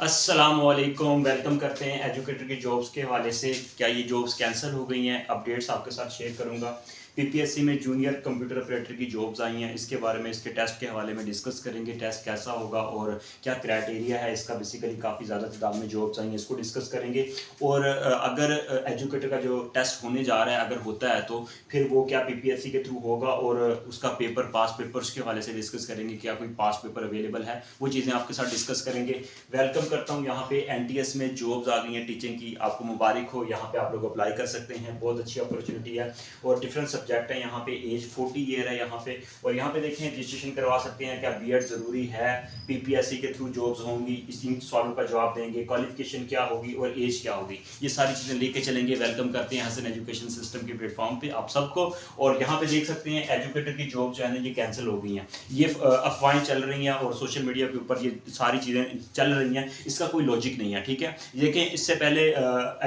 अस्सलामुअलैकुम, वेलकम करते हैं एजुकेटर की जॉब्स के हवाले से। क्या ये जॉब्स कैंसिल हो गई हैं? अपडेट्स आपके साथ शेयर करूंगा। पीपीएससी में जूनियर कंप्यूटर ऑपरेटर की जॉब्स आई हैं, इसके बारे में, इसके टेस्ट के हवाले में डिस्कस करेंगे। टेस्ट कैसा होगा और क्या क्राइटेरिया है इसका। बेसिकली काफ़ी ज़्यादा तादाद में जॉब्स आई हैं, इसको डिस्कस करेंगे। और अगर एजुकेटर का जो टेस्ट होने जा रहा है अगर होता है तो फिर वो क्या पीपीएससी के थ्रू होगा और उसका पेपर, पास पेपर्स के हवाले से डिस्कस करेंगे। क्या कोई पास पेपर अवेलेबल है, वो चीज़ें आपके साथ डिस्कस करेंगे। वेलकम करता हूँ। यहाँ पे एनटीएस में जॉब्स आ गई हैं टीचिंग की, आपको मुबारक हो। यहाँ पे आप लोग अप्लाई कर सकते हैं, बहुत अच्छी अपॉर्चुनिटी है और डिफरेंट सब्जेक्ट है। यहाँ पे एज 40 ईयर है यहाँ पे। और यहाँ पे देखें रजिस्ट्रेशन करवा सकते हैं। क्या बीएड ज़रूरी है? पीपीएससी के थ्रू जॉब्स होंगी, इसी सवालों का जवाब देंगे। क्वालिफिकेशन क्या होगी और एज क्या होगी, ये सारी चीज़ें लेके चलेंगे। वेलकम करते हैं हसन एजुकेशन सिस्टम के प्लेटफॉर्म पे आप सबको। और यहाँ पे देख सकते हैं एजुकेटर की जॉब जो है ना ये कैंसिल हो गई हैं। ये अफवाहें चल रही हैं और सोशल मीडिया के ऊपर ये सारी चीज़ें चल रही हैं, इसका कोई लॉजिक नहीं है। ठीक है, देखें इससे पहले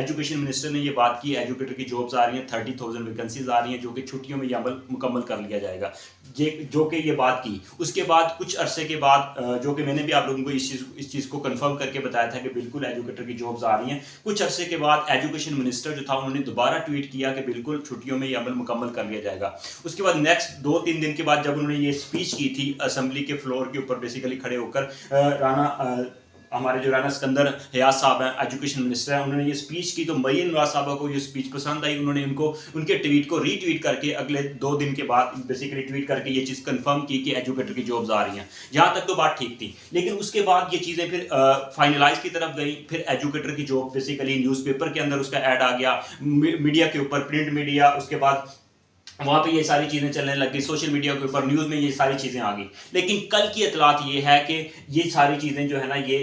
एजुकेशन मिनिस्टर ने ये बात की एजुकेटर की जॉब्स आ रही हैं, 30,000 वैकेंसीज आ रही हैं जो कि छुट्टियों में ये अमल मुकम्मल कर लिया जाएगा। जो कि ये बात की, उसके बाद कुछ अरसे के बाद जो कि मैंने भी आप लोगों को इस चीज़ को कंफर्म करके बताया था कि बिल्कुल एजुकेटर की जॉब्स आ रही हैं। कुछ अरसे के बाद एजुकेशन मिनिस्टर जो था उन्होंने दोबारा ट्वीट किया कि बिल्कुल छुट्टियों में ये अमल मुकम्मल कर लिया जाएगा। उसके बाद नेक्स्ट 2-3 दिन के बाद जब उन्होंने ये स्पीच की थी असेंबली के फ्लोर के ऊपर बेसिकली खड़े होकर, हमारे जो राना सिकंदर हयात साहब हैं एजुकेशन मिनिस्टर हैं, उन्होंने ये स्पीच की तो मरीम नवाज साहबा को ये स्पीच पसंद आई। उन्होंने उनके ट्वीट को रीट्वीट करके अगले 2 दिन के बाद बेसिकली ट्वीट करके ये चीज़ कंफर्म की कि एजुकेटर की जॉब्स आ रही हैं। यहाँ तक तो बात ठीक थी, लेकिन उसके बाद ये चीज़ें फिर फाइनलाइज की तरफ गई। फिर एजुकेटर की जॉब बेसिकली न्यूज़पेपर के अंदर उसका ऐड आ गया, मीडिया के ऊपर, प्रिंट मीडिया, उसके बाद वहाँ पे ये सारी चीज़ें चलने लग गई, सोशल मीडिया के ऊपर, न्यूज़ में ये सारी चीज़ें आ गई। लेकिन कल की इतलात ये है कि ये सारी चीज़ें जो है ना, ये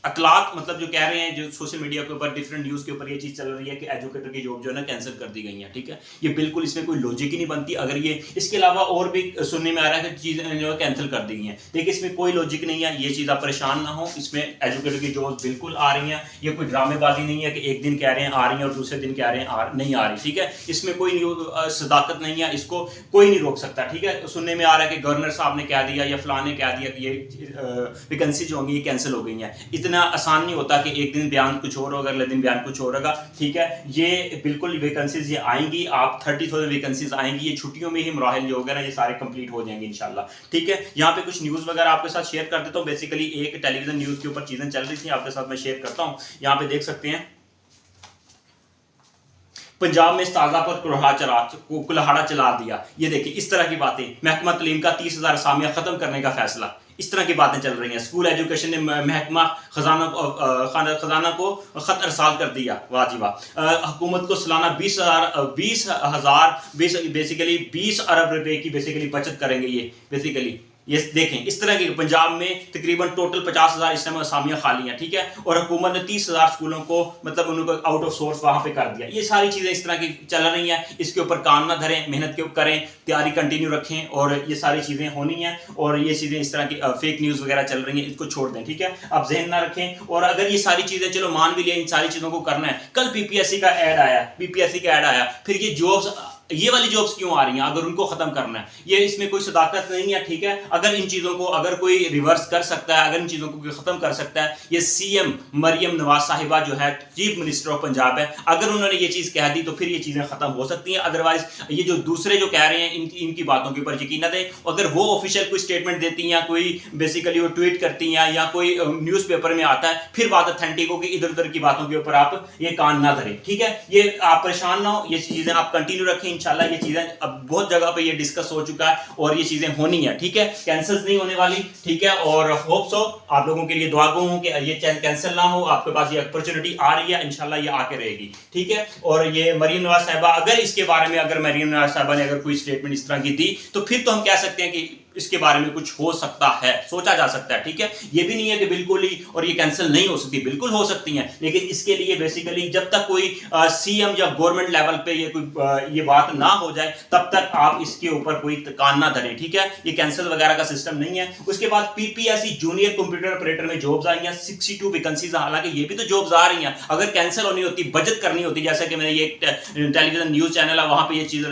अतलात मतलब जो कह रहे हैं, जो सोशल मीडिया के ऊपर, डिफरेंट न्यूज़ के ऊपर ये चीज़ चल रही है कि एजुकेटर की जॉब जो है ना कैंसिल कर दी गई है। ठीक है, ये बिल्कुल इसमें कोई लॉजिक ही नहीं बनती। अगर ये इसके अलावा और भी सुनने में आ रहा है कि चीज़ें जो है कैंसिल कर दी गई हैं, देखिए इसमें कोई लॉजिक नहीं है। ये चीज़ आप परेशान ना हो, इसमें एजुकेटर की जॉब बिल्कुल आ रही हैं। ये कोई ड्रामेबाजी नहीं है कि एक दिन कह रहे हैं आ रही हैं और दूसरे दिन कह रहे हैं नहीं आ रही। ठीक है, इसमें कोई सदाकत नहीं है, इसको कोई नहीं रोक सकता। ठीक है, सुनने में आ रहा है कि गवर्नर साहब ने कह दिया या फलां ने कह दिया कि ये वैकेंसी जो होंगी ये कैंसिल हो गई हैं। इतना आसान नहीं होता कि एक दिन बयान कुछ और होगा, अगले दिन बयान कुछ और होगा। ठीक है, ये बिल्कुल वैकेंसीज ये आएंगी, आप 30,000 वैकेंसीज आएंगी। ये छुट्टियों में ही मराहिल जो होगा ना ये सारे कंप्लीट हो जाएंगे इंशाल्लाह। ठीक है, यहाँ पे कुछ न्यूज़ वगैरह आपके साथ शेयर कर देता हूँ। बेसिकली एक टेलीविजन न्यूज़ के ऊपर चीज़ें चल रही थी, आपके साथ मैं शेयर करता हूँ। यहाँ पे देख सकते हैं पंजाब में इस्ताजा पर कुल्हाड़ा चला दिया। ये देखिए इस तरह की बातें। महकमा तलीम का 30,000 असामियाँ खत्म करने का फैसला, इस तरह की बातें चल रही हैं। स्कूल एजुकेशन ने महकमा खजाना को खत अरसाल कर दिया। वाह जी वाह। हुकूमत को सालाना 20,000 बेसिकली 20 अरब रुपए की बेसिकली बचत करेंगे ये बेसिकली। ये देखें इस तरह के पंजाब में तकरीबन टोटल 50,000 इस समय असामियाँ खाली हैं। ठीक है, और हुकूमत ने 30,000 स्कूलों को मतलब उनको आउट ऑफ सोर्स वहाँ पे कर दिया। ये सारी चीज़ें इस तरह की चल रही हैं। इसके ऊपर कान ना धरें, मेहनत के करें, तैयारी कंटिन्यू रखें और ये सारी चीज़ें होनी हैं। और ये चीज़ें इस तरह की फेक न्यूज़ वगैरह चल रही हैं, इसको छोड़ दें। ठीक है, आप जहन ना रखें। और अगर ये सारी चीज़ें चलो मान भी लिया, इन सारी चीज़ों को करना है, कल पीपीएससी का ऐड आया, फिर ये जॉब्स, ये वाली जॉब्स क्यों आ रही हैं अगर उनको खत्म करना है? ये इसमें कोई सदाकत नहीं है। ठीक है, अगर इन चीज़ों को अगर कोई रिवर्स कर सकता है, अगर इन चीज़ों को कोई खत्म कर सकता है, ये सीएम मरियम नवाज साहिबा जो है चीफ मिनिस्टर ऑफ पंजाब है, अगर उन्होंने ये चीज़ कह दी तो फिर ये चीज़ें खत्म हो सकती हैं। अदरवाइज ये जो दूसरे जो कह रहे हैं इनकी बातों के ऊपर यकीन न दें। अगर वो ऑफिशियल कोई स्टेटमेंट देती हैं या कोई बेसिकली वो ट्वीट करती हैं या कोई न्यूज़पेपर में आता है, फिर बात ऑथेंटिक हो कि इधर उधर की बातों के ऊपर आप ये कान ना धरें। ठीक है, ये आप परेशान ना हो, ये चीज़ें आप कंटिन्यू रखें। इंशाल्लाह ये चीज़ें अब बहुत जगह पे ये डिस्कस हो चुका है और ये चीजें होनी है। ठीक है, कैंसिल नहीं होने वाली। ठीक है, और होप सो आप लोगों के लिए दुआ गो हूं कि ये कैंसिल ना हो, आपके पास ये अपॉर्चुनिटी आ रही है, इंशाल्लाह ये आके रहेगी। ठीक है, और ये मरियम नवाज साहिबा, अगर इसके बारे में अगर मरियम नवाज साहिबा ने अगर कोई स्टेटमेंट इस तरह की दी तो फिर तो हम कह सकते हैं कि इसके बारे में कुछ हो सकता है, सोचा जा सकता है। ठीक है, ये भी नहीं है कि बिल्कुल ही और ये कैंसिल नहीं हो सकती, बिल्कुल हो सकती हैं। लेकिन इसके लिए बेसिकली जब तक कोई सीएम या गवर्नमेंट लेवल पे ये बात ना हो जाए तब तक आप इसके ऊपर कोई कान ना धरें। ठीक है, ये कैंसिल वगैरह का सिस्टम नहीं है। उसके बाद पीपीएससी जूनियर कंप्यूटर ऑपरेटर में जॉब्स आई हैं 62 वैकेंसीज। हालांकि ये भी तो जॉब्स आ रही हैं, अगर कैंसिल होनी होती, बचत करनी होती, जैसा कि मैंने ये टेलीविजन न्यूज चैनल है वहां पर ये चीज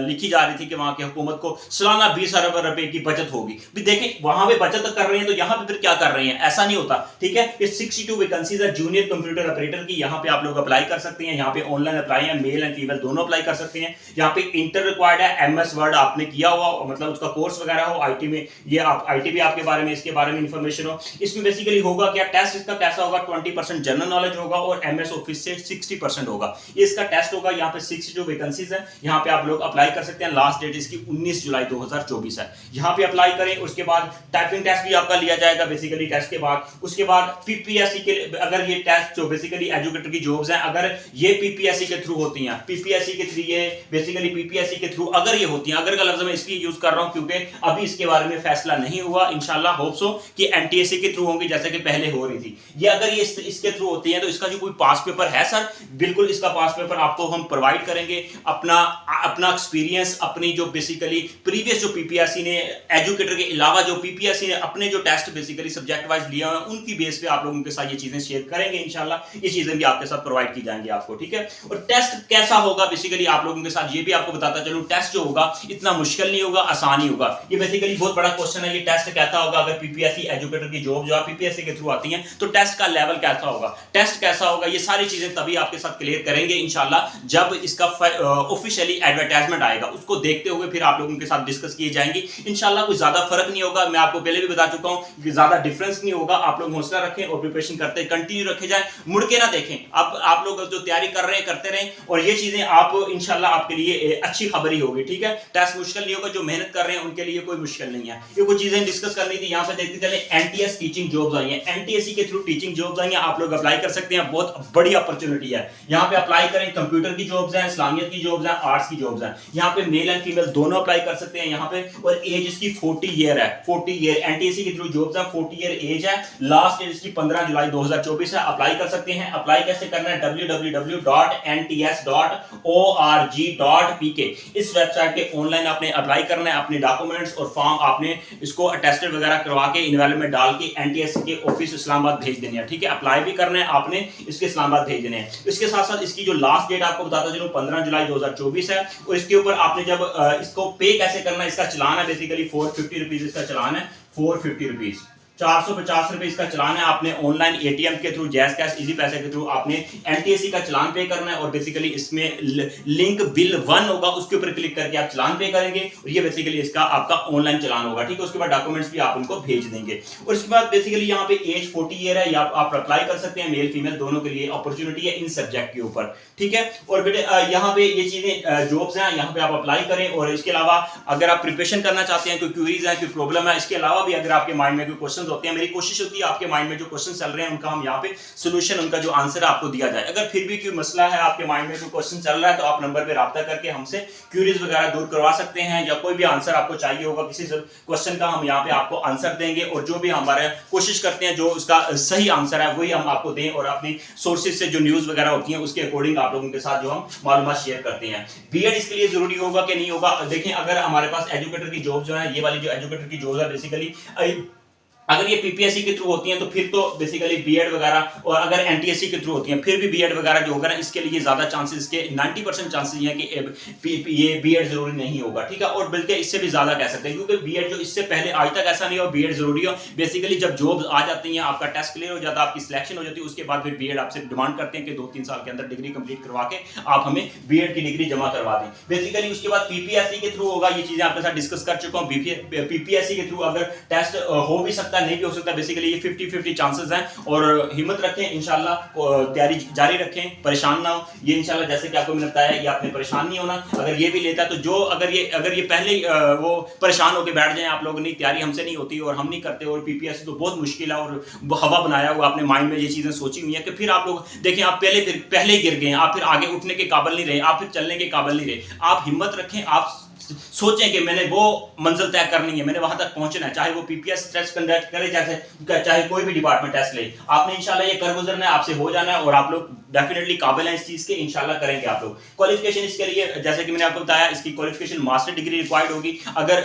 लिखी जा रही थी कि वहां की हुकूमत को सालाना 20 अरब रुपए की बचत होगी। भी देखें वहां पे बचत कर रहे हैं तो यहाँ पे फिर क्या कर रहे हैं, ऐसा नहीं होता। ठीक है, ये 62 वैकेंसीज है जूनियर कंप्यूटर ऑपरेटर की, यहाँ पे आप लोग अप्लाई कर सकते हैं। यहाँ पे ऑनलाइन अप्लाई है, मेल एंड फीमेल दोनों अप्लाई कर सकते हैं। यहाँ पे इंटर रिक्वायर्ड है, MS वर्ड आपने किया हुआ, मतलब उसका कोर्स वगैरह हो, IT में, ये आप IT भी आपके बारे में, इसके बारे में इंफॉर्मेशन हो। इसमें बेसिकली होगा क्या, टेस्ट इसका कैसा होगा, 20% जनरल नॉलेज होगा और MS ऑफिस से 60% होगा, ये इसका टेस्ट होगा। यहाँ पे 62 वैकेंसीज है, यहाँ पे आप लोग अप्लाई कर सकते हैं। लास्ट डेट इसकी 19 जुलाई 2024 है। यहाँ पे अप्लाई करें, उसके बाद टाइपिंग टेस्ट भी आपका लिया जाएगा बेसिकली टेस्ट के बाद। उसके बाद PPSC के, अगर ये टेस्ट जो बेसिकली एजुकेटर की जॉब्स हैं, अगर ये PPSC के थ्रू होती हैं, PPSC के थ्रू, ये बेसिकली PPSC के थ्रू अगर ये होती हैं, अगर का लफ्ज मैं इसलिए यूज कर रहा हूं क्योंकि अभी इसके बारे में फैसला नहीं हुआ, इंशाल्लाह होप सो कि NTSC के थ्रू होंगी जैसे कि पहले हो रही थी। ये अगर ये इसके थ्रू होती हैं तो इसका जो कोई पास पेपर है सर, बिल्कुल इसका पास पेपर आपको हम प्रोवाइड करेंगे। अपना एक्सपीरियंस, अपनी जो बेसिकली प्रीवियस जो PPSC ने एजुकेटर के अलावा जो PPSC ने अपने जो टेस्ट बेसिकली सब्जेक्ट वाइज लिया है, उनकी बेस पे आप लोगों के साथ ये चीजें शेयर करेंगे इंशाल्लाह। ये चीजें भी आपके साथ प्रोवाइड की जाएंगी आपको, ठीक है। और टेस्ट कैसा होगा बेसिकली आप लोगों के साथ ये भी आपको बताता चलूं। टेस्ट जो होगा इतना मुश्किल नहीं होगा, आसान ही होगा। ये बेसिकली बहुत बड़ा क्वेश्चन है, ये टेस्ट कैसा होगा अगर PPSC एजुकेटर की जॉब जो PPSC के थ्रू आती है तो टेस्ट का लेवल कैसा होगा, टेस्ट कैसा होगा, ये सारी चीजें तभी आपके साथ क्लियर करेंगे इंशाल्लाह जब इसका ऑफिशियली एडवर्टाइजमेंट आएगा। उसको देखते हुए फिर आप लोगों के साथ डिस्कस किए जाएंगे इंशाल्लाह। कोई ज्यादा फर्क नहीं होगा, मैं आपको पहले भी बता चुका हूं कि ज्यादा डिफरेंस नहीं होगा। आप लोग हौसला रखें और प्रिपरेशन करते कंटिन्यू रखे जाए, मुड़ के ना देखें। अब आप लोग जो तैयारी कर रहे हैं करते रहें और ये चीजें आप इंशाल्लाह आपके लिए अच्छी खबर ही होगी, ठीक है। टेस्ट मुश्किल नहीं होगा, जो मेहनत कर रहे हैं उनके लिए कोई मुश्किल नहीं है। ये कुछ चीजें डिस्कस करनी थी, यहां पे देखते चले। NTS टीचिंग जॉब्स आई हैं, NTSC के थ्रू टीचिंग जॉब्स आई हैं, आप लोग अप्लाई कर सकते हैं। बहुत बड़ी अपॉर्चुनिटी है, यहां पे अप्लाई करें। कंप्यूटर की जॉब्स हैं, इस्लामियत की जॉब्स हैं, आर्ट्स की जॉब्स हैं। यहां पे मेल एंड फीमेल दोनों अप्लाई कर सकते हैं यहां पे। और एज इसकी 40 ईयर है, 40 ईयर NTSC के थ्रू जॉब्स है, 40 ईयर एज है। लास्ट एज इसकी 15 जुलाई 2024 है। अप्लाई कर सकते हैं। अप्लाई कैसे करना है, www.nts.org.pk इस वेबसाइट के ऑनलाइन आपने अप्लाई करना है। अपने डॉक्यूमेंट्स और फॉर्म आपने इसको अटेस्टेड वगैरह करवा के इनवैल्यूमेंट में डाल के NTSC के ऑफिस इस्लामाबाद भेज देने हैं, ठीक है। अप्लाई भी करना है आपने, इसके इस्लामाबाद भेज देने हैं। इसके साथ साथ इसकी जो लास्ट डेट आपको बताता चलूं 15 जुलाई 2024 है। और इसके ऊपर आपने जब इसको पे कैसे करना है, इसका चलान है बेसिकली 450 रुपीज इसका चलान है, 450 रुपीज, 450 रुपए इसका चलान है। आपने ऑनलाइन ATM के थ्रू, जैस कैश, इजी पैसे के थ्रू आपने NTSC का चलान पे करना है। और बेसिकली इसमें लिंक बिल 1 होगा, उसके ऊपर क्लिक करके आप चलान पे करेंगे और ये बेसिकली इसका आपका ऑनलाइन चलान होगा, ठीक है। उसके बाद डॉक्यूमेंट्स भी आप उनको भेज देंगे। और उसके बाद बेसिकली यहाँ पे एज 40 ईयर है, या आप अप्लाई कर सकते हैं। मेल फीमेल दोनों के लिए अपॉर्चुनिटी है इन सब्जेक्ट के ऊपर, ठीक है। और बेटे यहाँ पे ये चीजें जॉब्स हैं, यहाँ पे आप अप्लाई करें। और इसके अलावा अगर आप प्रिपरेशन करना चाहते हैं, कोई क्वेरीज है, कोई प्रॉब्लम है, इसके अलावा भी अगर आपके माइंड में कोई क्वेश्चन होते हैं, मेरी कोशिश होती है आपके माइंड में जो क्वेश्चन चल रहे हैं उनका हम यहाँ पे सॉल्यूशन, उनका जो आंसर आपको दिया जाए। अगर फिर भी कोई मसला है, आपके माइंड में कोई क्वेश्चन चल रहा है, तो आप नंबर पे राब्ता करके हमसे क्वेरीज वगैरह दूर करवा सकते हैं। या कोई भी आंसर आपको चाहिए होगा किसी क्वेश्चन का, हम यहाँ पे आपको आंसर देंगे। और जो भी हमारे कोशिश करते हैं जो उसका सही आंसर है वही हम आपको दें। और अपनी सोर्सेज से जो न्यूज वगैरह होती है उसके अकॉर्डिंग आप लोगों के साथ जो हम मालूमात शेयर करते हैं। BEd इसके लिए जरूरी होगा कि नहीं होगा, देखें अगर हमारे पास एजुकेटर की जॉब जो है, ये वाली जो एजुकेटर की जॉब है बेसिकली अगर ये PPSC के थ्रू होती हैं तो फिर तो बेसिकली BEd वगैरह, और अगर NTSC के थ्रू होती हैं फिर भी BEd वगैरह जो होगा ना, इसके लिए ज्यादा चांसेस, इसके 90% चांसेस ये हैं कि ये BEd जरूरी नहीं होगा, ठीक है। और बल्कि इससे भी ज्यादा कह सकते हैं, क्योंकि BEd जो इससे पहले आज तक ऐसा नहीं हो BEd जरूरी हो। बेसिकली जब जॉब आ जाती हैं, आपका टेस्ट क्लियर हो जाता है, आपकी सिलेक्शन हो जाती है, उसके बाद फिर BEd आपसे डिमांड करते हैं कि 2-3 साल के अंदर डिग्री कंप्लीट करवा के आप हमें BEd की डिग्री जमा करवा दें। बेसिकली उसके बाद PPSC के थ्रू होगा, ये चीजें आपके साथ डिस्कस कर चुका हूँ। PPSC के थ्रू अगर टेस्ट हो भी सकता है, नहीं भी हो सकता, बेसिकली ये 50-50 चांसेस हैं। और हिम्मत रखें, इंशाल्लाह तैयारी जारी रखें, परेशान ना हो। ये इंशाल्लाह जैसे कि आपको मैंने बताया, ये आपने परेशान नहीं होना। अगर ये भी लेता है तो जो अगर ये पहले वो परेशान होकर बैठ जाएं, आप लोग नहीं, तैयारी हमसे नहीं होती और हम नहीं करते, और PPSC तो बहुत मुश्किल है और हवा बनाया हुआ आपने माइंड में ये चीजें सोची हुई है कि फिर आप लोग देखें, आप पहले गिर गए, आप फिर आगे उठने के काबिल नहीं रहे, आप फिर चलने के काबिल नहीं रहे। आप हिम्मत रखें, आप सोचें कि मैंने वो मंजिल तय करनी है, मैंने वहां तक पहुंचना है, चाहे वो PPSC टेस्ट कंडक्ट करे, चाहे कोई भी डिपार्टमेंट टेस्ट ले, आपने इंशाल्लाह ये कर गुजरना है, आपसे हो जाना है। और आप लोग डेफिनेटली काबिल हैं इस चीज के, इंशाल्लाह करेंगे आप लोग। क्वालिफिकेशन इसके लिए जैसे कि मैंने आपको बताया, इसकी क्वालिफिकेशन मास्टर डिग्री रिक्वायर्ड होगी। अगर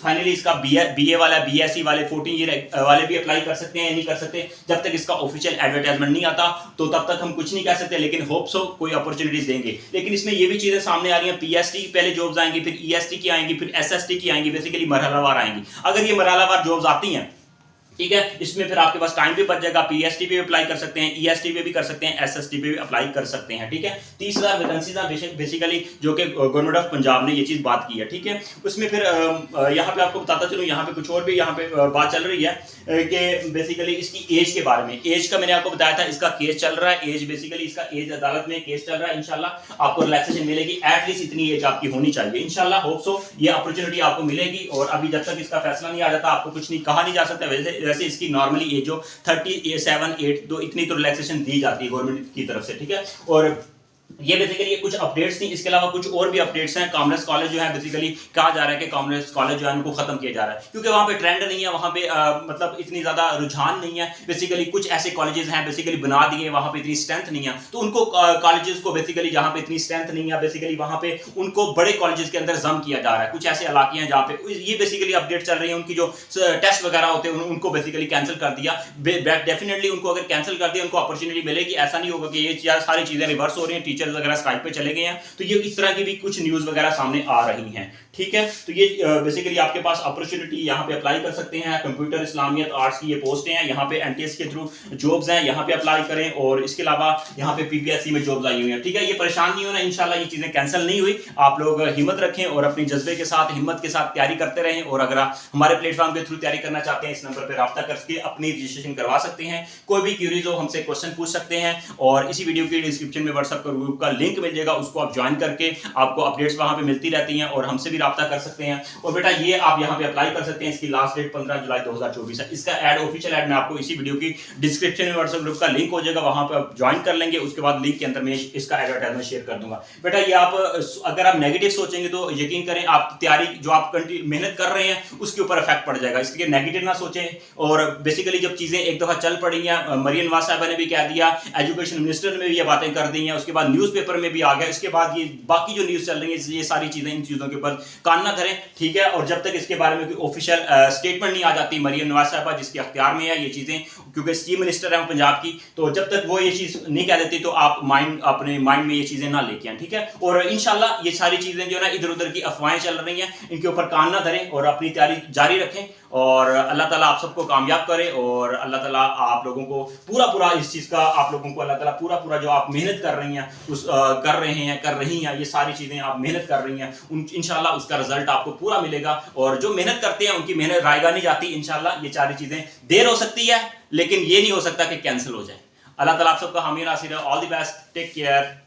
फाइनली इसका BA वाला, BSc वाले 14 ईयर वाले भी अप्लाई कर सकते हैं या नहीं कर सकते, जब तक इसका ऑफिशियल एडवर्टाइजमेंट नहीं आता तो तब तक हम कुछ नहीं कह सकते। लेकिन होप सो कोई अपॉर्चुनिटीज देंगे। लेकिन इसमें ये भी चीजें सामने आ रही हैं, PhD पहले जॉब्स आएंगी, फिर फिर EST की आएंगी, फिर SST की आएंगी, बेसिकली मरहलावार आएंगी। अगर ये मरहलावार जॉब्स आती हैं, ठीक है, इसमें फिर आपके पास टाइम भी बच जाएगा, PST पे भी अप्लाई कर सकते हैं, EST पे भी कर सकते हैं, SST पे भी अप्लाई कर सकते हैं, ठीक है। 30,000 वैकेंसीज बेसिकली जो कि गवर्नमेंट ऑफ पंजाब ने ये चीज बात की है, ठीक है। उसमें फिर यहाँ पे आपको बताता चलूँ, यहाँ पे कुछ और भी यहाँ पे बात चल रही है कि बेसिकली इसकी एज के बारे में। एज का मैंने आपको बताया था, इसका केस चल रहा है, एज बेसिकली इसका एज अदालत में केस चल रहा है। इंशाल्लाह आपको रिलैक्सेशन मिलेगी, एटलीस्ट इतनी एज आपकी होनी चाहिए, इंशाल्लाह होप सो ये अपॉर्चुनिटी आपको मिलेगी। और अभी जब तक इसका फैसला नहीं आ जाता आपको कुछ नहीं कहा नहीं जा सकता। वैसे इसकी नॉर्मली एज जो 37-8 तो इतनी तो रिलैक्सेशन दी जाती है गवर्नमेंट की तरफ से, ठीक है। और ये बेसिकली कुछ अपडेट्स थी, इसके अलावा कुछ और भी अपडेट्स हैं। कॉमर्स कॉलेज जो है बेसिकली कहा जा रहा है कि कॉमर्स कॉलेज जो है उनको खत्म किया जा रहा है, क्योंकि वहां पे ट्रेंड नहीं है, वहां पे मतलब इतनी ज्यादा रुझान नहीं है। बेसिकली कुछ ऐसे कॉलेजेस हैं बेसिकली बना दिए, वहां पे इतनी स्ट्रेंथ नहीं है, तो उनको कॉलेजेस को बेसिकली जहां पे इतनी स्ट्रेंथ नहीं है, बेसिकली वहां पे उनको बड़े कॉलेजेस के अंदर जम किया जा रहा है। कुछ ऐसे इलाके हैं जहां पे ये बेसिकली अपडेट चल रही है, उनकी जो टेस्ट वगैरह होते हैं उनको बेसिकली कैंसिल कर दिया। डेफिनेटली उनको अगर कैंसिल कर दिया उनको अपॉर्चुनिटी मिलेगी। ऐसा नहीं होगा कि ये सारी चीजें रिवर्स हो रही हैं, टीचर्स वगैरह स्ट्राइक पे चले गए हैं, तो ये इस तरह की भी कुछ न्यूज वगैरह सामने आ रही हैं, ठीक है। तो ये बेसिकली आपके पास अपॉर्चुनिटी यहाँ पे अप्लाई कर सकते हैं। कंप्यूटर इस्लामियत आर्ट्स की ये पोस्टें हैं, यहाँ पे NTS के थ्रू जॉब्स हैं, यहाँ पे अप्लाई करें। और इसके अलावा यहाँ पे PPSC में जॉब्स आई हुई हैं, ठीक है। ये परेशान नहीं होना, इंशाल्लाह ये चीजें कैंसिल नहीं हुई। आप लोग हिम्मत रखें और अपनी जज्बे के साथ हिम्मत के साथ तैयारी करते रहें। और अगर आप हमारे प्लेटफॉर्म के थ्रू तैयारी करना चाहते हैं, इस नंबर पर रब्ता करके अपनी रजिस्ट्रेशन करवा सकते हैं। कोई भी क्यूरीज हो हमसे क्वेश्चन पूछ सकते हैं। और इसी वीडियो के डिस्क्रिप्शन में व्हाट्सएप ग्रुप का लिंक मिल जाएगा, उसको आप ज्वाइन करके आपको अपडेट्स वहां पे मिलती रहती हैं और हमसे भी रब्ता कर सकते हैं। और बेटा ये आप यहाँ पे अप्लाई कर सकते हैं, इसकी लास्ट डेट 15 जुलाई 2024 है। इसका ऐड ऑफिशियल ऐड मैं आपको इसी वीडियो की डिस्क्रिप्शन में व्हाट्सएप ग्रुप का लिंक हो जाएगा, वहां पे आप ज्वाइन कर लेंगे। उसके बाद लिंक के अंदर मैं इसका एडवर्टाइजमेंट शेयर कर दूंगा। बेटा ये आप अगर आप नेगेटिव सोचेंगे तो यकीन करें आप तैयारी जो आप मेहनत कर रहे हैं उसके ऊपर इफेक्ट पड़ जाएगा, इसलिए नेगेटिव ना सोचें। और बेसिकली जब चीजें एक दफा चल पड़ी हैं, मरियम नवाज साहबा ने भी कह दिया, एजुकेशन मिनिस्टर ने भी ये बातें कर दी हैं, उसके बाद न्यूज़पेपर में भी आ गया, इसके बाद ये बाकी जो न्यूज़ चल रही है ये सारी चीजें, इन चीजों के ऊपर कान ना धरें, ठीक है। और जब तक इसके बारे में कोई ऑफिशियल स्टेटमेंट नहीं आ जाती मरियम नवाज साहबा जिसके अख्तियार में है ये चीजें, क्योंकि चीफ मिनिस्टर है पंजाब की, तो जब तक वो ये चीज नहीं कह देती तो आप अपने माइंड में ये चीजें ना लेके आएं, ठीक है। और इंशाल्लाह ये सारी चीजें जो है ना इधर उधर की अफवाहें चल रही हैं, इनके ऊपर कान ना धरें और अपनी तैयारी जारी रखें। और अल्लाह ताला आप सबको कामयाब करे और अल्लाह ताला आप लोगों को पूरा इस चीज का, आप लोगों को अल्लाह ताला पूरा जो आप मेहनत कर रही हैं कर रही हैं ये सारी चीजें आप मेहनत कर रही हैं, इंशाल्लाह उसका रिजल्ट आपको पूरा मिलेगा। और जो मेहनत करते हैं उनकी मेहनत रायगा नहीं जाती। इंशाल्लाह ये सारी चीजें देर हो सकती है लेकिन ये नहीं हो सकता कि कैंसिल हो जाए। अल्लाह ताला आप सबका हामी नासिर है। All the best, take care.